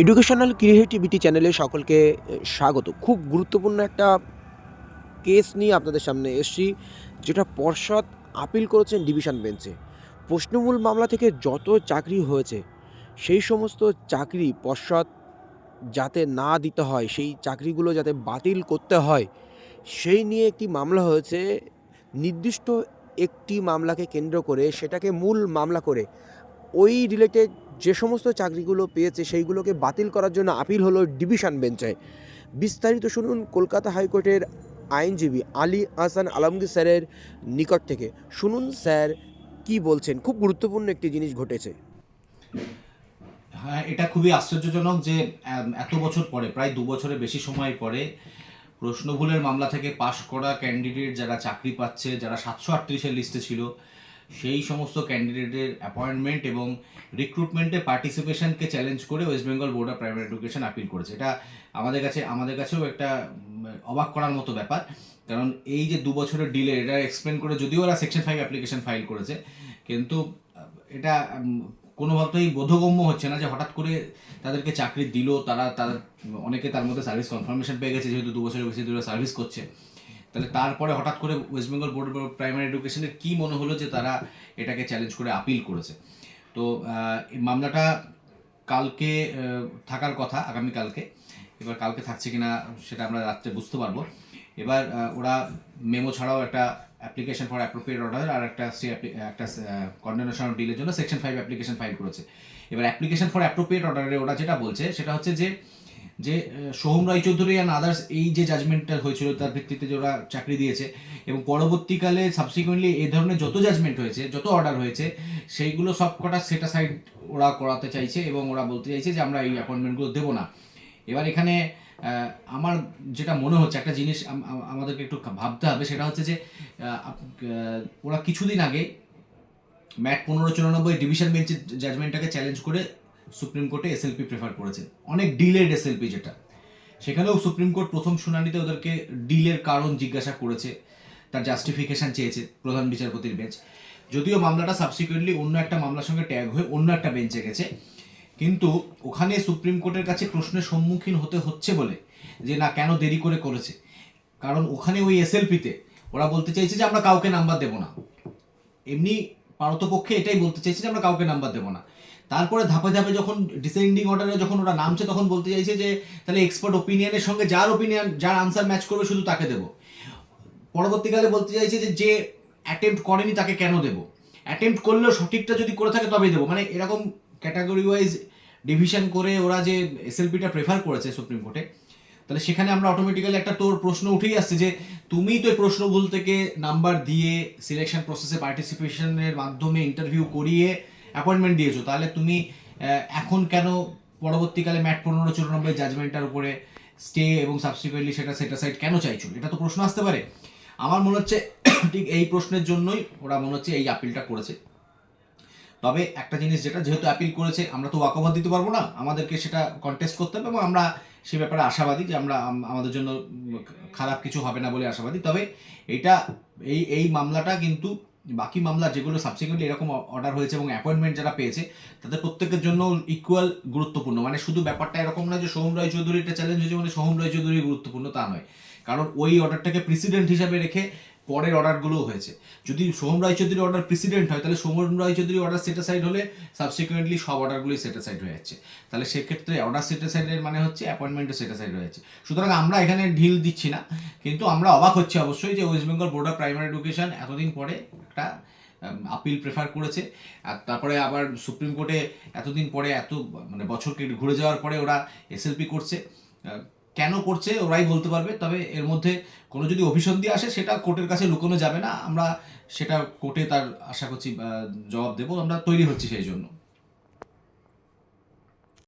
Educational creativity চ্যানেলে সকলকে স্বাগত। খুব গুরুত্বপূর্ণ একটা কেস নিয়ে আপনাদের সামনে এসেছি, যেটা পর্ষদ আপিল করেছেন ডিভিশন বেঞ্চে। প্রশ্নমূল মামলা থেকে যত চাকরি হয়েছে সেই সমস্ত চাকরি পর্ষদ যাতে না দিতে হয়, সেই চাকরিগুলো যাতে বাতিল করতে হয়, সেই নিয়ে একটি মামলা হয়েছে। নির্দিষ্ট একটি মামলাকে কেন্দ্র করে সেটাকে মূল মামলা করে ওই রিলেটেড যে সমস্ত চাকরিগুলো পেয়েছে সেইগুলোকে বাতিল করার জন্য আপিল হলো ডিভিশন বেঞ্চে। বিস্তারিত শুনুন কলকাতা হাইকোর্টের আইনজীবী আলী আহসান আলমগীর স্যারের নিকট থেকে। শুনুন স্যার কি বলছেন। খুব গুরুত্বপূর্ণ একটি জিনিস ঘটেছে। হ্যাঁ, এটা খুবই আশ্চর্যজনক যে এত বছর পরে, প্রায় 2 বছরের বেশি সময় পরে, প্রশ্নভুলের মামলা থেকে পাশ করা ক্যান্ডিডেট যারা চাকরি পাচ্ছে, যারা 738-এর লিস্টে ছিল, সেই সমস্ত ক্যান্ডিডেটের অ্যাপয়েন্টমেন্ট এবং রিক্রুটমেন্টে পার্টিসিপেশনকে চ্যালেঞ্জ করে West Bengal board of primary education appeal করেছে। এটা আমাদের কাছেও একটা অবাক করার মতো ব্যাপার। কারণ এই যে 2 বছরের ডিলে, এটা এক্সপ্লেন করে, যদিও ওরা সেকশন 5 অ্যাপ্লিকেশন ফাইল করেছে, কিন্তু এটা কোনোভাবেই বোধগম্য হচ্ছে না যে হঠাৎ করে তাদেরকে চাকরি দিল। তাদের অনেকে তার মধ্যে সার্ভিস কনফার্মেশন পেয়ে গেছে, যেহেতু 2 বছরের বেশি ধরে সার্ভিস করছে। তাহলে তারপরে হঠাৎ করে West Bengal board of primary এডুকেশনের কী মনে হলো যে তারা এটাকে চ্যালেঞ্জ করে আপিল করেছে। তো এই মামলাটা কালকে থাকার কথা, আগামীকালকে। এবার কালকে থাকছে কিনা সেটা আমরা রাত্রে বুঝতে পারবো। এবার ওরা মেমো ছাড়াও একটা অ্যাপ্লিকেশন ফর অ্যাপ্রোপ্রিয়েট অর্ডার আর একটা কন্ডেনেশন অফ ডিলের জন্য সেকশন 5 অ্যাপ্লিকেশন ফাইল করেছে। এবার অ্যাপ্লিকেশন ফর অ্যাপ্রোপ্রিয়েট অর্ডারে ওরা যেটা বলছে সেটা হচ্ছে যে যে সোহম রায়চৌধুরী অ্যান্ড আদার্স এই যে জাজমেন্টটা হয়েছিল তার ভিত্তিতে যে ওরা চাকরি দিয়েছে, এবং পরবর্তীকালে সাবসিকুয়েন্টলি এই ধরনের যত জাজমেন্ট হয়েছে, যত অর্ডার হয়েছে, সেইগুলো সব কটা সেট সাইড ওরা করাতে চাইছে, এবং ওরা বলতে চাইছে যে আমরা এই অ্যাপয়েন্টমেন্টগুলো দেবো না। এবার এখানে আমার যেটা মনে হচ্ছে, একটা জিনিস আমাদেরকে একটু ভাবতে হবে, সেটা হচ্ছে যে ওরা কিছুদিন আগে ম্যাট 1594 ডিভিশন বেঞ্চের জাজমেন্টটাকে চ্যালেঞ্জ করে সুপ্রিম কোর্টে এসএলপি প্রেফার করেছে, অনেক ডিলেড এসএলপি যেটা। সেখানেও সুপ্রিম কোর্ট প্রথম শুনানিতে ওদেরকে ডিলের কারণ জিজ্ঞাসা করেছে, তার জাস্টিফিকেশান চেয়েছে প্রধান বিচারপতির বেঞ্চ। যদিও মামলাটা সাবসিকুয়েন্টলি অন্য একটা মামলার সঙ্গে ট্যাগ হয়ে অন্য একটা বেঞ্চে গেছে, কিন্তু ওখানে সুপ্রিম কোর্টের কাছে প্রশ্নের সম্মুখীন হতে হচ্ছে বলে যে না, কেন দেরি করে করেছে। কারণ ওখানে ওই এসএলপিতে ওরা বলতে চাইছে যে আমরা কাউকে নাম্বার দেবো না। এমনি পারতপক্ষে এটাই বলতে চাইছে যে আমরা কাউকে নাম্বার দেবো না। তারপরে ধাপে ধাপে যখন ডিসেন্ডিং অর্ডারে যখন ওরা নামছে, তখন বলতে চাইছে যে তাহলে এক্সপার্ট ওপিনিয়নের সঙ্গে যার আনসার ম্যাচ করবে শুধু তাকে দেবো। পরবর্তীকালে বলতে চাইছে যে অ্যাটেম্প্ট করেনি তাকে কেন দেবো, অ্যাটেম্প্ট করলেও সঠিকটা যদি করে থাকে তবেই দেবো। মানে এরকম ক্যাটাগরি ওয়াইজ ডিভিশন করে ওরা যে এসএলপিটা প্রেফার করেছে সুপ্রিম কোর্টে, তাহলে সেখানে আমরা অটোমেটিক্যালি একটা তোর প্রশ্ন উঠেই আসছে যে তুমি তো প্রশ্ন ভুল থেকে নাম্বার দিয়ে সিলেকশন প্রসেসে পার্টিসিপেশনের মাধ্যমে ইন্টারভিউ করিয়ে অ্যাপয়েন্টমেন্ট দিয়েছো, তাহলে তুমি এখন কেন পরবর্তীকালে ম্যাট 1594 জাজমেন্টটার উপরে স্টে এবং সাবসিকুয়েন্টলি সেটা সেটাসাইড কেন চাইছো? এটা তো প্রশ্ন আসতে পারে। আমার মনে হচ্ছে ঠিক এই প্রশ্নের জন্যই ওরা মনে হচ্ছে এই আপিলটা করেছে। তবে একটা জিনিস, যেহেতু অ্যাপিল করেছে, আমরা তো ওয়াকওভার দিতে পারবো না, আমাদেরকে সেটা কন্টেস্ট করতে হবে, এবং আমরা সে ব্যাপারে আশাবাদী যে আমাদের জন্য খারাপ কিছু হবে না বলে আশাবাদী। তবে এটা এই মামলাটা কিন্তু বাকি মামলা যেগুলো সাবসিকুয়েন্টলি এরকম অর্ডার হয়েছে এবং অ্যাপয়েন্টমেন্ট যারা পেয়েছে তাদের প্রত্যেকের জন্য ইকুয়াল গুরুত্বপূর্ণ। মানে শুধু ব্যাপারটা এরকম নয় যে সোহম রায়চৌধুরীটা চ্যালেঞ্জ হয়েছে মানে সোহম রায়চৌধুরী গুরুত্বপূর্ণ, তা নয়। কারণ ওই অর্ডারটাকে প্রেসিডেন্ট হিসাবে রেখে পরের অর্ডারগুলোও হয়েছে। যদি সোহম রায়চৌধুরীর অর্ডার প্রেসিডেন্ট হয়, তাহলে সোহম রায়চৌধুরীর অর্ডার সেটাসাইড হলে সাবসিকুয়েন্টলি সব অর্ডারগুলোই সেটাসাইড হয়ে যাচ্ছে। তাহলে সেক্ষেত্রে অর্ডার সেটাসাইডের মানে হচ্ছে অ্যাপয়েন্টমেন্টও সেটাসাইড হয়ে যাচ্ছে। সুতরাং আমরা এখানে ঢিল দিচ্ছি না, কিন্তু আমরা অবাক হচ্ছি অবশ্যই যে West Bengal board of primary education এতদিন পরে একটা আপিল প্রেফার করেছে, আর তারপরে আবার সুপ্রিম কোর্টে এতদিন পরে, মানে বছর ঘুরে যাওয়ার পরে ওরা এসএলপি করছে। কেন করছে ওরাই বলতে পারবে। তবে এর মধ্যে কোনো যদি অভিসন্ধি আসে সেটা কোর্টের কাছে লুকোনো যাবে না, আমরা সেটা কোর্টে তার আশা করছি জবাব দেবো, আমরা তৈরি হচ্ছি সেই জন্য।